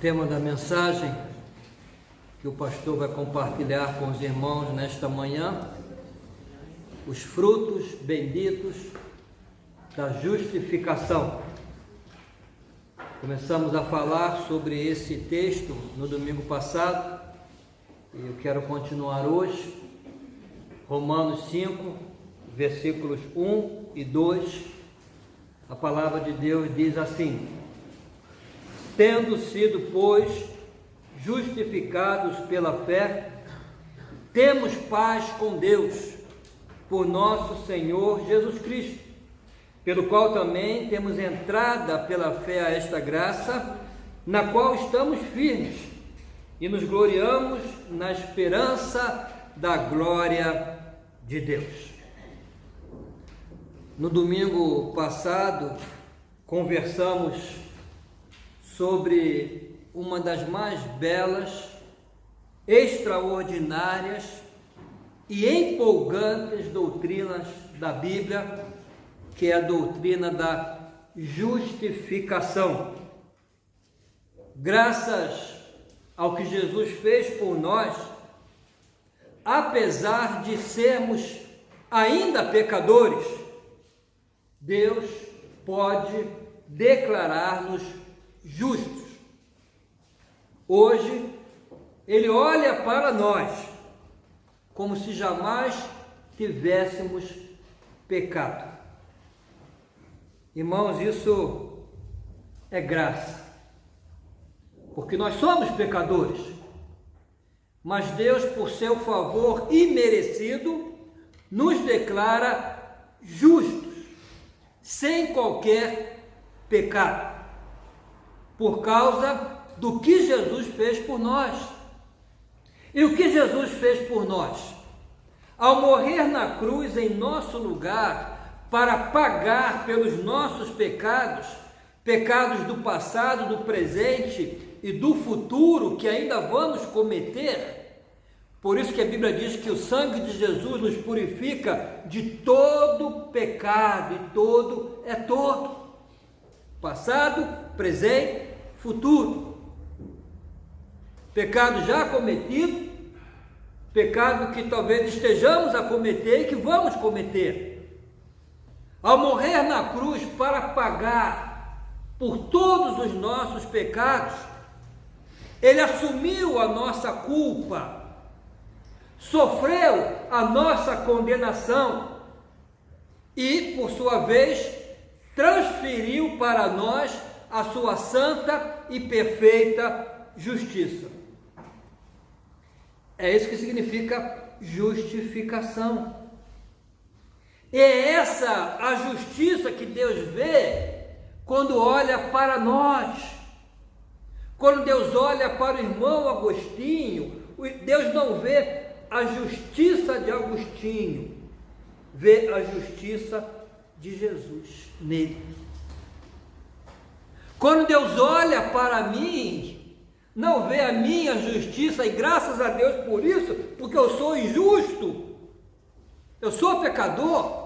tema da mensagem que o pastor vai compartilhar com os irmãos nesta manhã, os frutos benditos da justificação. Começamos a falar sobre esse texto no domingo passado e eu quero continuar hoje. Romanos 5, versículos 1 e 2, a palavra de Deus diz assim: tendo sido, pois, justificados pela fé, temos paz com Deus, por nosso Senhor Jesus Cristo, pelo qual também temos entrada pela fé a esta graça, na qual estamos firmes e nos gloriamos na esperança da glória de Deus. No domingo passado, conversamos sobre uma das mais belas, extraordinárias e empolgantes doutrinas da Bíblia, que é a doutrina da justificação. Graças ao que Jesus fez por nós, apesar de sermos ainda pecadores, Deus pode declarar-nos justos. Hoje, Ele olha para nós como se jamais tivéssemos pecado. Irmãos, isso é graça, porque nós somos pecadores, mas Deus, por seu favor imerecido, nos declara justos, sem qualquer pecado, por causa do que Jesus fez por nós. E o que Jesus fez por nós? Ao morrer na cruz em nosso lugar, para pagar pelos nossos pecados, pecados do passado, do presente e do futuro que ainda vamos cometer. Por isso que a Bíblia diz que o sangue de Jesus nos purifica de todo pecado, e todo é todo. Passado, presente, futuro. Pecado já cometido, pecado que talvez estejamos a cometer e que vamos cometer. Ao morrer na cruz para pagar por todos os nossos pecados, Ele assumiu a nossa culpa, sofreu a nossa condenação e, por sua vez, transferiu para nós a sua santa e perfeita justiça. É isso que significa justificação. E é essa a justiça que Deus vê quando olha para nós. Quando Deus olha para o irmão Agostinho, Deus não vê a justiça de Agostinho, vê a justiça de Jesus nele. Quando Deus olha para mim, não vê a minha justiça, e graças a Deus por isso, porque eu sou injusto, eu sou pecador,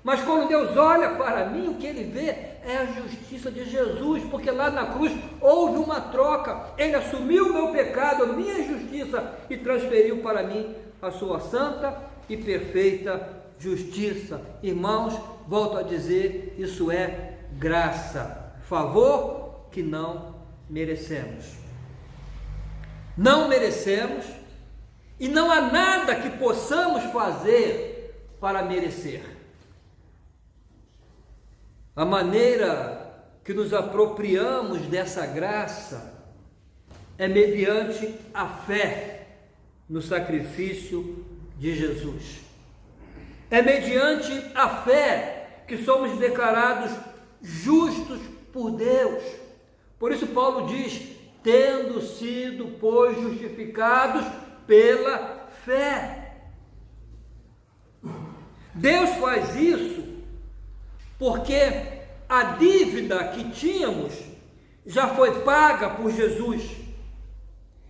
mas quando Deus olha para mim, o que Ele vê é a justiça de Jesus, porque lá na cruz houve uma troca, Ele assumiu o meu pecado, a minha injustiça, e transferiu para mim a sua santa e perfeita justiça. Irmãos, volto a dizer, isso é graça, favor que não merecemos. Não merecemos e não há nada que possamos fazer para merecer. A maneira que nos apropriamos dessa graça é mediante a fé no sacrifício de Jesus. É mediante a fé que somos declarados justos por Deus. Por isso Paulo diz: tendo sido, pois, justificados pela fé. Deus faz isso porque a dívida que tínhamos já foi paga por Jesus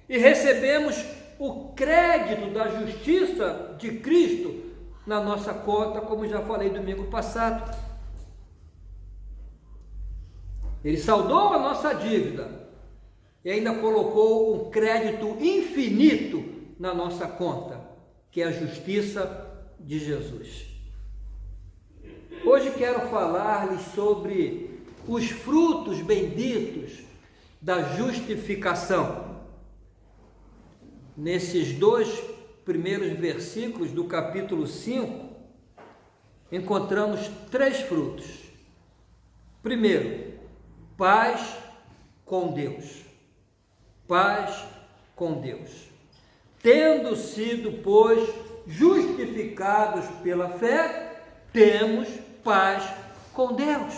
e recebemos o crédito da justiça de Cristo na nossa conta, como já falei domingo passado. Ele saldou a nossa dívida e ainda colocou um crédito infinito na nossa conta, que é a justiça de Jesus. Hoje quero falar-lhes sobre os frutos benditos da justificação. Nesses 2 primeiros versículos do capítulo 5, encontramos 3 frutos. Primeiro, paz com Deus. Paz com Deus. Tendo sido, pois, justificados pela fé, temos paz com Deus.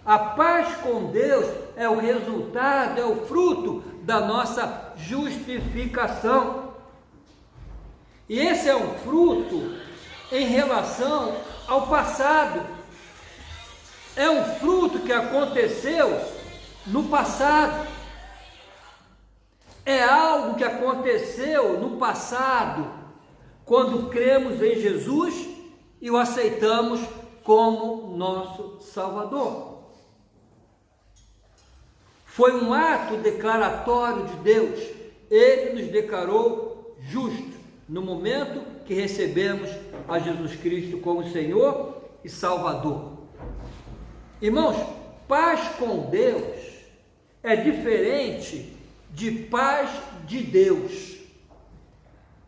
A paz com Deus é o resultado, é o fruto da nossa justificação. E esse é um fruto em relação ao passado. É um fruto que aconteceu no passado. É algo que aconteceu no passado, quando cremos em Jesus e o aceitamos como nosso Salvador. Foi um ato declaratório de Deus. Ele nos declarou justos no momento que recebemos a Jesus Cristo como Senhor e Salvador. Irmãos, paz com Deus é diferente de paz de Deus.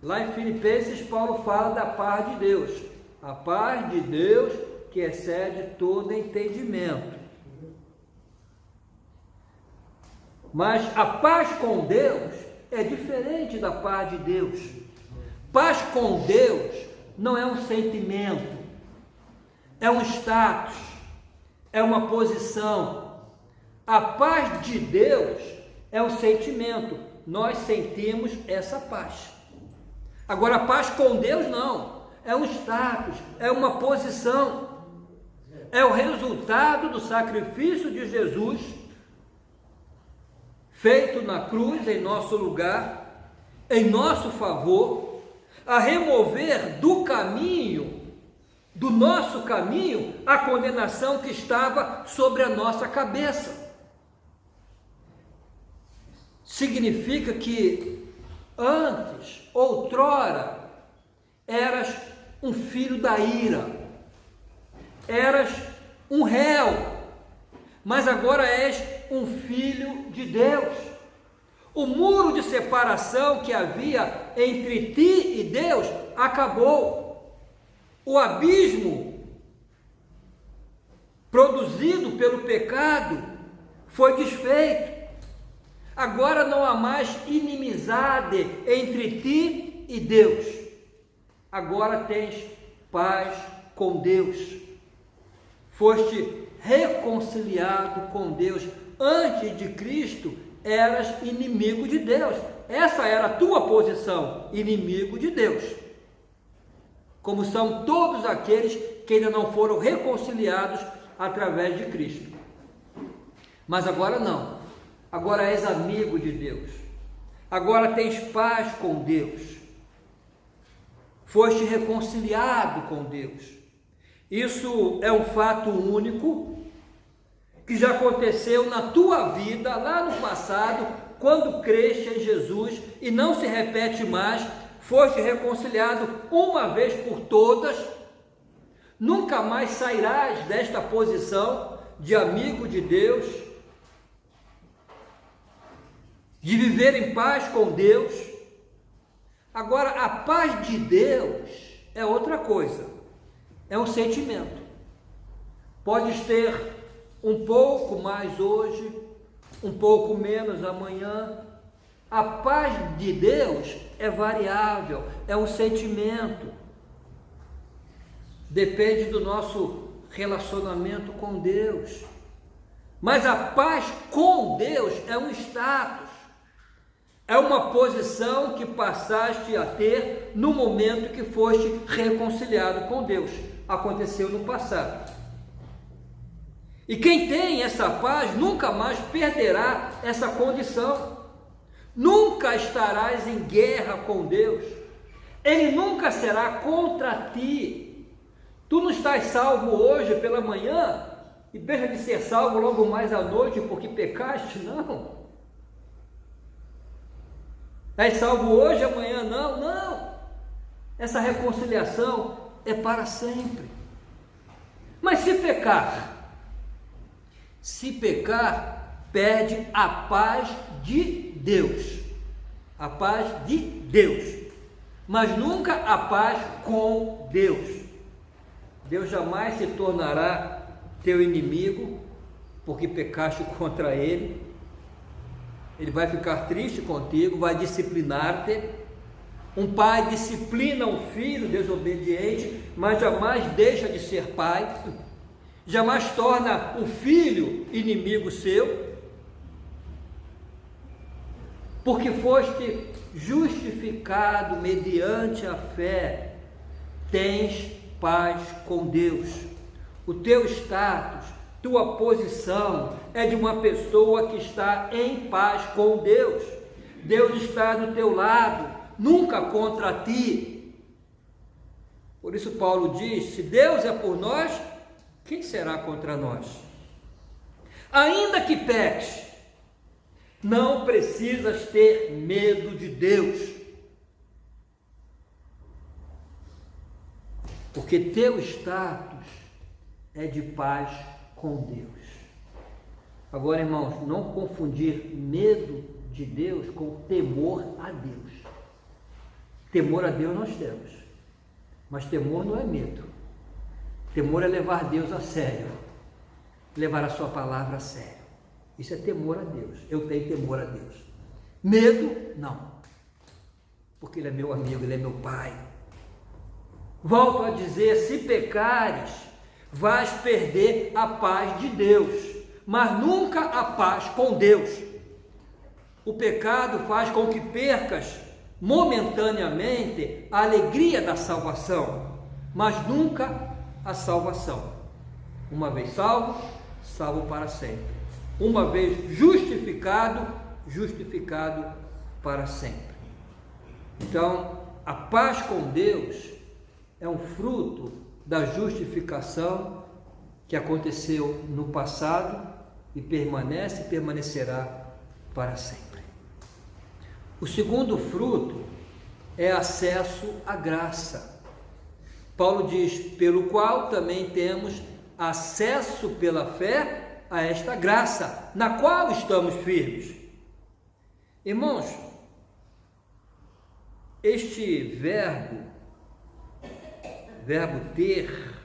Lá em Filipenses, Paulo fala da paz de Deus. A paz de Deus que excede todo entendimento. Mas a paz com Deus é diferente da paz de Deus. Paz com Deus não é um sentimento, é um status, é uma posição. A paz de Deus é um sentimento, nós sentimos essa paz. Agora, a paz com Deus não, é um status, é uma posição, é o resultado do sacrifício de Jesus, feito na cruz em nosso lugar, em nosso favor, a remover do caminho, do nosso caminho, a condenação que estava sobre a nossa cabeça. Significa que antes, outrora, eras um filho da ira, eras um réu, mas agora és um filho de Deus. O muro de separação que havia entre ti e Deus acabou. O abismo produzido pelo pecado foi desfeito. Agora não há mais inimizade entre ti e Deus. Agora tens paz com Deus. Foste reconciliado com Deus. Antes de Cristo, eras inimigo de Deus. Essa era a tua posição, inimigo de Deus. Como são todos aqueles que ainda não foram reconciliados através de Cristo. Mas agora não. Agora és amigo de Deus. Agora tens paz com Deus. Foste reconciliado com Deus. Isso é um fato único que já aconteceu na tua vida, lá no passado, quando creste em Jesus, e não se repete mais. Foste reconciliado uma vez por todas, nunca mais sairás desta posição de amigo de Deus, de viver em paz com Deus. Agora, a paz de Deus é outra coisa, é um sentimento. Podes ter um pouco mais hoje, um pouco menos amanhã. A paz de Deus é variável, é um sentimento. Depende do nosso relacionamento com Deus. Mas a paz com Deus é um status. É uma posição que passaste a ter no momento que foste reconciliado com Deus. Aconteceu no passado. E quem tem essa paz nunca mais perderá essa condição. Nunca estarás em guerra com Deus. Ele nunca será contra ti. Tu não estás salvo hoje pela manhã e deixa de ser salvo logo mais à noite porque pecaste, não. És salvo hoje, amanhã não, não. Essa reconciliação é para sempre. Mas se pecar, perde a paz de Deus. A paz de Deus. Mas nunca a paz com Deus. Deus jamais se tornará teu inimigo porque pecaste contra Ele. Ele vai ficar triste contigo, vai disciplinar-te. Um pai disciplina um filho desobediente, mas jamais deixa de ser pai. Jamais torna o filho inimigo seu. Porque foste justificado mediante a fé, tens paz com Deus. O teu status, tua posição é de uma pessoa que está em paz com Deus. Deus está do teu lado, nunca contra ti. Por isso Paulo diz: se Deus é por nós, quem será contra nós? Ainda que peques, não precisas ter medo de Deus, porque teu status é de paz com Deus. Agora, irmãos, não confundir medo de Deus com temor a Deus. Temor a Deus nós temos, mas temor não é medo. Temor é levar Deus a sério, levar a sua palavra a sério. Isso é temor a Deus. Eu tenho temor a Deus. Medo, não. Porque Ele é meu amigo, Ele é meu Pai. Volto a dizer, se pecares, vais perder a paz de Deus, mas nunca a paz com Deus. O pecado faz com que percas momentaneamente a alegria da salvação, mas nunca a salvação. Uma vez salvo, salvo para sempre. Uma vez justificado, justificado para sempre. Então, a paz com Deus é um fruto da justificação que aconteceu no passado e permanece e permanecerá para sempre. O segundo fruto é acesso à graça. Paulo diz: pelo qual também temos acesso pela fé a esta graça, na qual estamos firmes. Irmãos, este verbo ter,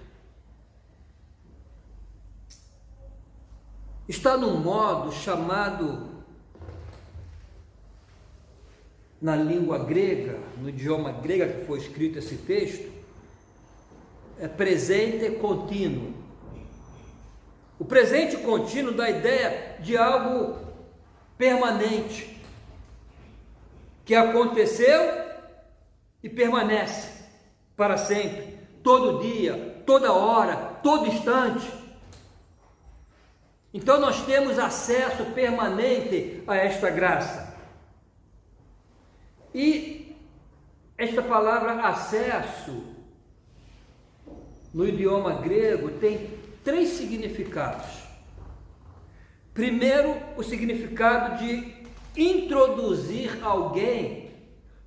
está num modo chamado, na língua grega, no idioma grego que foi escrito esse texto, é presente contínuo. O presente contínuo dá a ideia de algo permanente, que aconteceu e permanece para sempre, todo dia, toda hora, todo instante. Então nós temos acesso permanente a esta graça. E esta palavra acesso, no idioma grego, tem 3 significados. Primeiro, o significado de introduzir alguém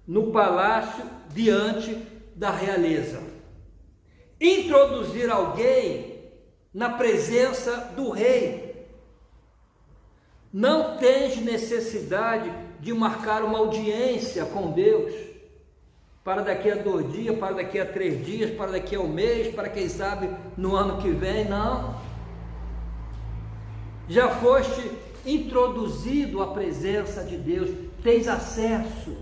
no palácio diante da realeza. Introduzir alguém na presença do rei. Não tens necessidade de marcar uma audiência com Deus para daqui a 2 dias, para daqui a 3 dias, para daqui a 1 mês, para quem sabe no ano que vem, não. Já foste introduzido à presença de Deus, tens acesso.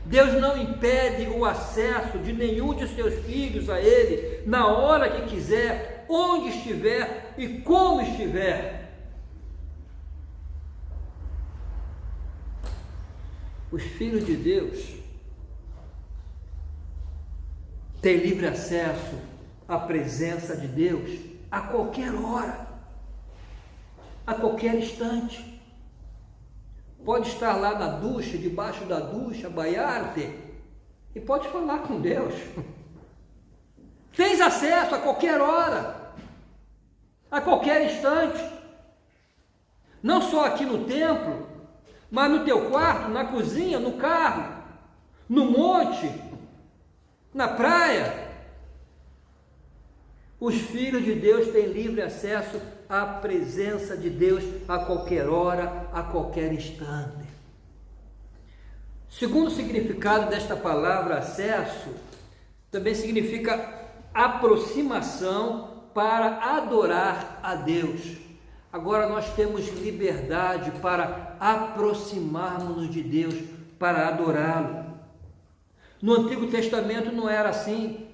Deus não impede o acesso de nenhum de seus filhos a Ele, na hora que quiser, onde estiver e como estiver. Os filhos de Deus têm livre acesso à presença de Deus a qualquer hora, a qualquer instante. Pode estar lá na ducha, debaixo da ducha, banhar-te, e pode falar com Deus. Tens acesso a qualquer hora, a qualquer instante. Não só aqui no templo, Mas no teu quarto, na cozinha, no carro, no monte, na praia, os filhos de Deus têm livre acesso à presença de Deus a qualquer hora, a qualquer instante. Segundo significado desta palavra acesso, também significa aproximação para adorar a Deus. Agora nós temos liberdade para aproximarmos-nos de Deus, para adorá-lo. No Antigo Testamento não era assim.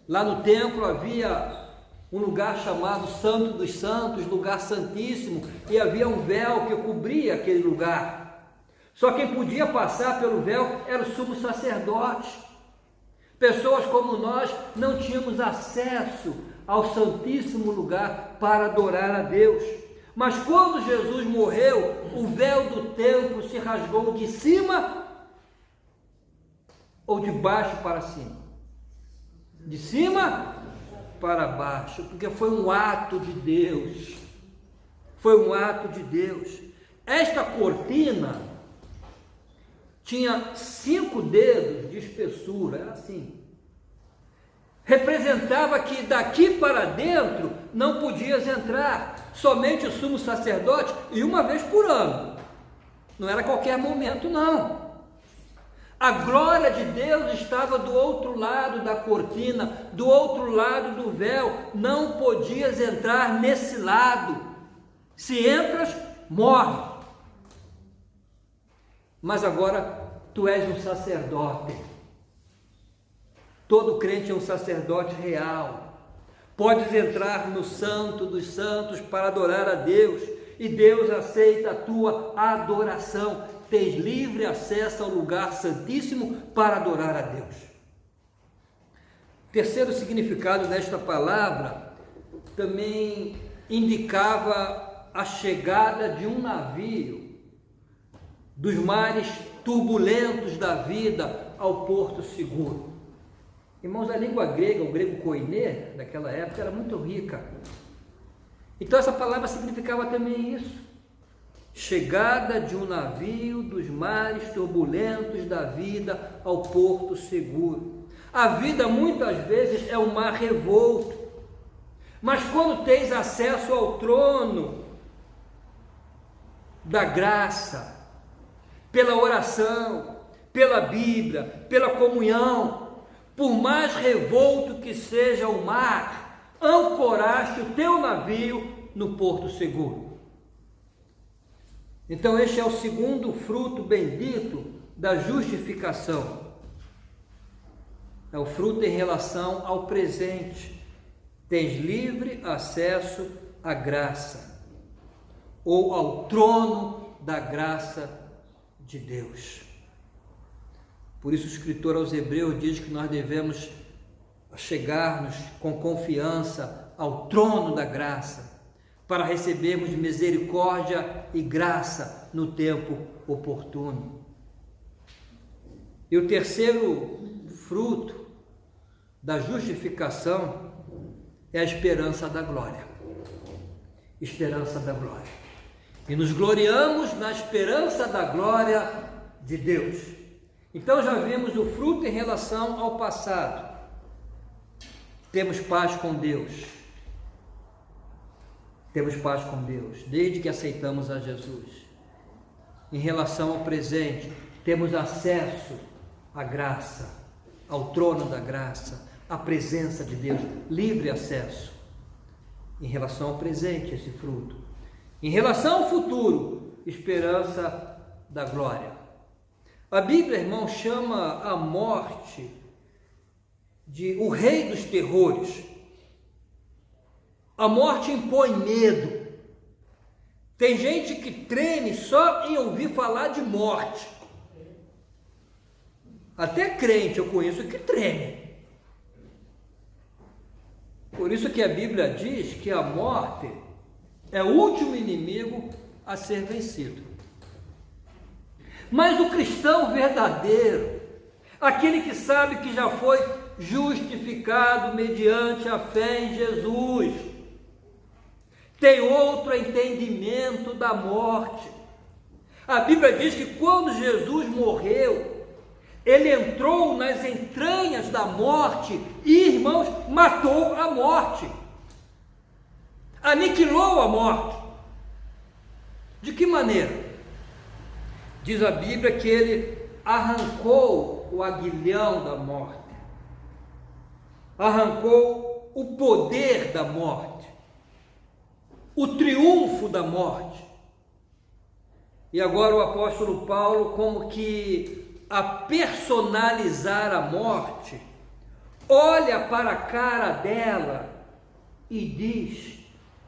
Lá no templo havia um lugar chamado Santo dos Santos, lugar santíssimo, e havia um véu que cobria aquele lugar. Só quem podia passar pelo véu era o sumo sacerdote. Pessoas como nós não tínhamos acesso ao santíssimo lugar para adorar a Deus. Mas quando Jesus morreu, o véu do templo se rasgou de cima ou de baixo para cima? De cima para baixo, porque foi um ato de Deus. Foi um ato de Deus. Esta cortina tinha 5 dedos de espessura, era assim. Representava que daqui para dentro não podias entrar, somente o sumo sacerdote, e uma vez por ano. Não era qualquer momento, não. A glória de Deus estava do outro lado da cortina, do outro lado do véu. Não podias entrar nesse lado. Se entras, morre. Mas agora tu és um sacerdote. Todo crente é um sacerdote real. Podes entrar no Santo dos Santos para adorar a Deus, e Deus aceita a tua adoração. Tens livre acesso ao lugar santíssimo para adorar a Deus. Terceiro significado desta palavra também indicava a chegada de um navio dos mares turbulentos da vida ao porto seguro. Irmãos, a língua grega, o grego koiné, daquela época, era muito rica. Então essa palavra significava também isso. Chegada de um navio dos mares turbulentos da vida ao porto seguro. A vida muitas vezes é um mar revolto, mas quando tens acesso ao trono da graça, pela oração, pela Bíblia, pela comunhão, por mais revolto que seja o mar, ancoraste o teu navio no porto seguro. Então este é o segundo fruto bendito da justificação. É o fruto em relação ao presente. Tens livre acesso à graça, ou ao trono da graça de Deus. Por isso o escritor aos Hebreus diz que nós devemos chegar-nos com confiança ao trono da graça, para recebermos misericórdia e graça no tempo oportuno. E o terceiro fruto da justificação é a esperança da glória. Esperança da glória. E nos gloriamos na esperança da glória de Deus. Então já vimos o fruto em relação ao passado. Temos paz com Deus. Temos paz com Deus, desde que aceitamos a Jesus. Em relação ao presente, temos acesso à graça, ao trono da graça, à presença de Deus, livre acesso. Em relação ao presente, esse fruto. Em relação ao futuro, esperança da glória. A Bíblia, irmão, chama a morte de o rei dos terrores. A morte impõe medo. Tem gente que treme só em ouvir falar de morte. Até crente eu conheço que treme. Por isso que a Bíblia diz que a morte é o último inimigo a ser vencido. Mas o cristão verdadeiro, aquele que sabe que já foi justificado mediante a fé em Jesus, tem outro entendimento da morte. A Bíblia diz que quando Jesus morreu, ele entrou nas entranhas da morte e, irmãos, matou a morte, aniquilou a morte. De que maneira? Diz a Bíblia que ele arrancou o aguilhão da morte, arrancou o poder da morte, o triunfo da morte. E agora o apóstolo Paulo, como que a personalizar a morte, olha para a cara dela e diz: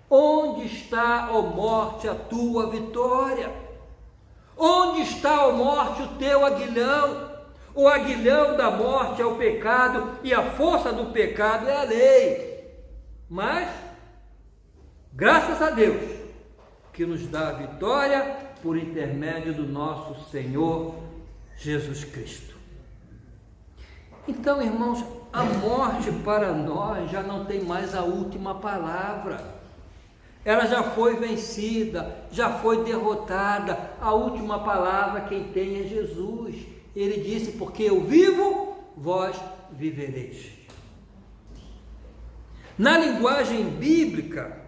onde está, ó morte, a tua vitória? Onde está, ó morte, o teu aguilhão? O aguilhão da morte é o pecado e a força do pecado é a lei. Mas, graças a Deus, que nos dá a vitória por intermédio do nosso Senhor Jesus Cristo. Então, irmãos, a morte para nós já não tem mais a última palavra. Ela já foi vencida, já foi derrotada. A última palavra quem tem é Jesus. Ele disse: porque eu vivo, vós vivereis. Na linguagem bíblica,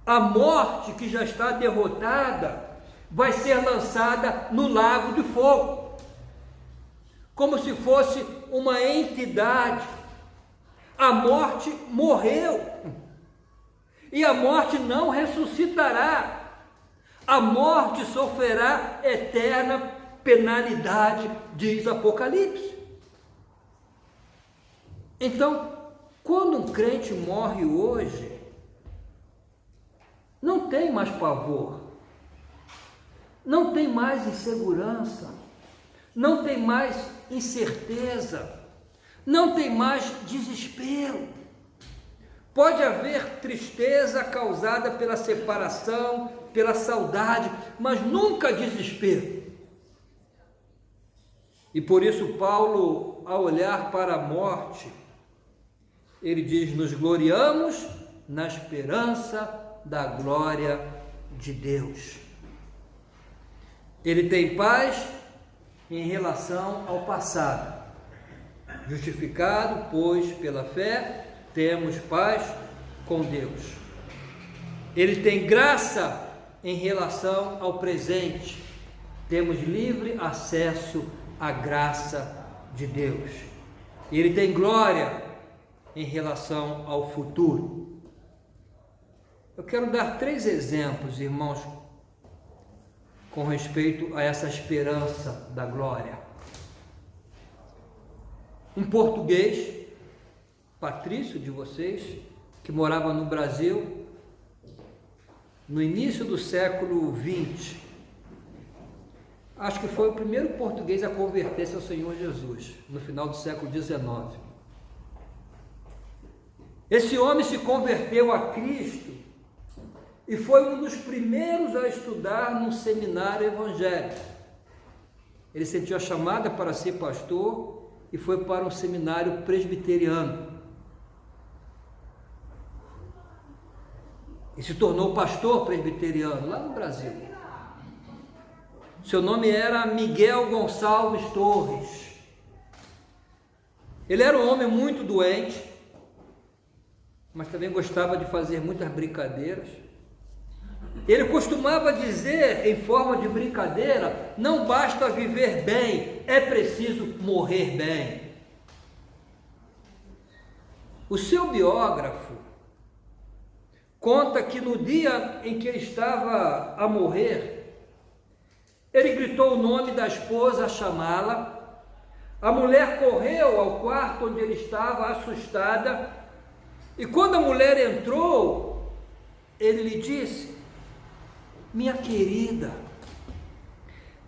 a morte que já está derrotada vai ser lançada no lago de fogo, como se fosse uma entidade. A morte morreu e a morte não ressuscitará. A morte sofrerá eterna penalidade, diz Apocalipse. Então, quando um crente morre hoje, não tem mais pavor, não tem mais insegurança, não tem mais incerteza, não tem mais desespero. Pode haver tristeza causada pela separação, pela saudade, mas nunca desespero. E por isso Paulo, ao olhar para a morte, ele diz: nos gloriamos na esperança da glória de Deus. Ele tem paz em relação ao passado. Justificado, pois, pela fé, temos paz com Deus. Ele tem graça em relação ao presente. Temos livre acesso à graça de Deus. Ele tem glória em relação ao futuro. Eu quero dar 3 exemplos, irmãos, com respeito a essa esperança da glória. Um português, patrício de vocês, que morava no Brasil no início do século XX. Acho que foi o primeiro português a converter-se ao Senhor Jesus, no final do século XIX. Esse homem se converteu a Cristo e foi um dos primeiros a estudar num seminário evangélico. Ele sentiu a chamada para ser pastor e foi para um seminário presbiteriano. E se tornou pastor presbiteriano lá no Brasil. Seu nome era Miguel Gonçalves Torres. Ele era um homem muito doente, mas também gostava de fazer muitas brincadeiras. Ele costumava dizer, em forma de brincadeira: não basta viver bem, é preciso morrer bem. O seu biógrafo conta que no dia em que ele estava a morrer, ele gritou o nome da esposa a chamá-la. A mulher correu ao quarto onde ele estava, assustada, e quando a mulher entrou, ele lhe disse: minha querida,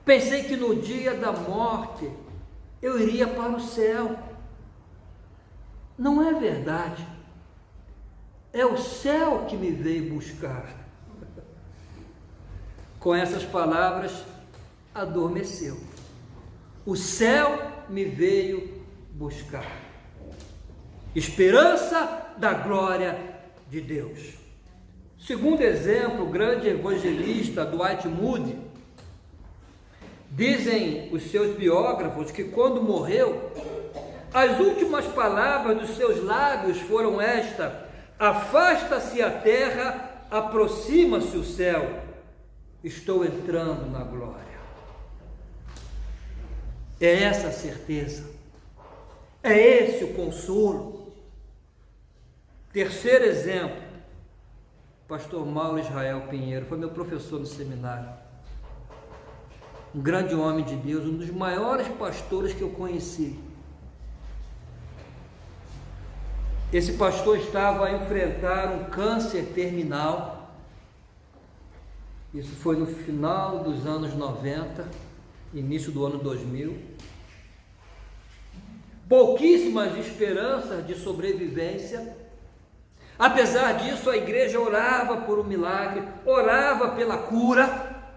pensei que no dia da morte eu iria para o céu. Não é verdade. É o céu que me veio buscar. Com essas palavras, adormeceu. O céu me veio buscar. Esperança da glória de Deus. Segundo exemplo, o grande evangelista Dwight Moody, dizem os seus biógrafos que quando morreu, as últimas palavras dos seus lábios foram estas: afasta-se a terra, aproxima-se o céu, estou entrando na glória. É essa a certeza, é esse o consolo. Terceiro exemplo, pastor Mauro Israel Pinheiro, foi meu professor no seminário, um grande homem de Deus, um dos maiores pastores que eu conheci. Esse pastor estava a enfrentar um câncer terminal, isso foi no final dos anos 90, início do ano 2000, pouquíssimas esperanças de sobrevivência. Apesar disso, a igreja orava por um milagre, orava pela cura,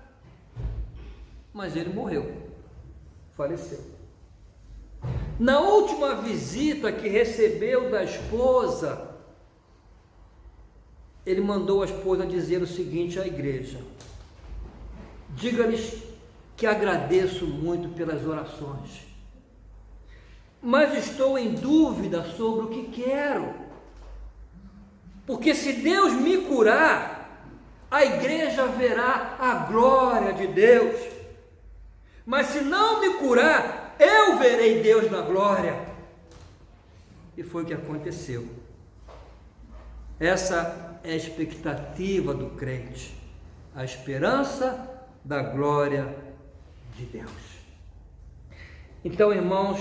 mas ele morreu, faleceu. Na última visita que recebeu da esposa, ele mandou a esposa dizer o seguinte à igreja: diga-lhes que agradeço muito pelas orações, mas estou em dúvida sobre o que quero, porque se Deus me curar, a igreja verá a glória de Deus, mas se não me curar, eu verei Deus na glória. E foi o que aconteceu. Essa é a expectativa do crente, a esperança da glória de Deus. Então, irmãos,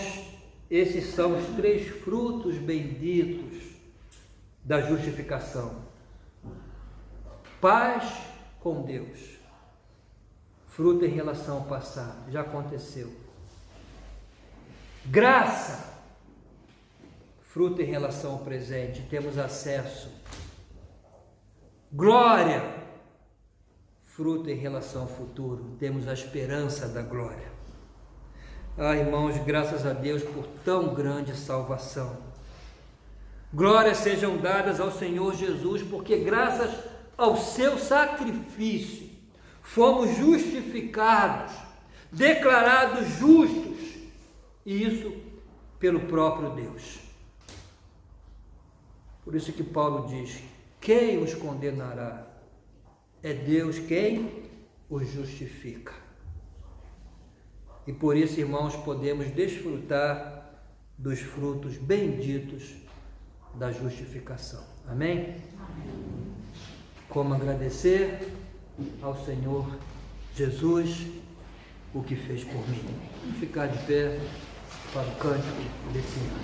esses são os 3 frutos benditos da justificação: paz com Deus, fruto em relação ao passado, já aconteceu; graça, fruto em relação ao presente, temos acesso; glória, fruto em relação ao futuro, temos a esperança da glória. Ah, irmãos, graças a Deus por tão grande salvação. Glórias sejam dadas ao Senhor Jesus, porque graças ao seu sacrifício fomos justificados, declarados justos, e isso pelo próprio Deus. Por isso que Paulo diz: quem os condenará? É Deus quem os justifica. E por isso, irmãos, podemos desfrutar dos frutos benditos da justificação. Amém? Como agradecer ao Senhor Jesus o que fez por mim. Vamos ficar de pé para o cântico desse ano.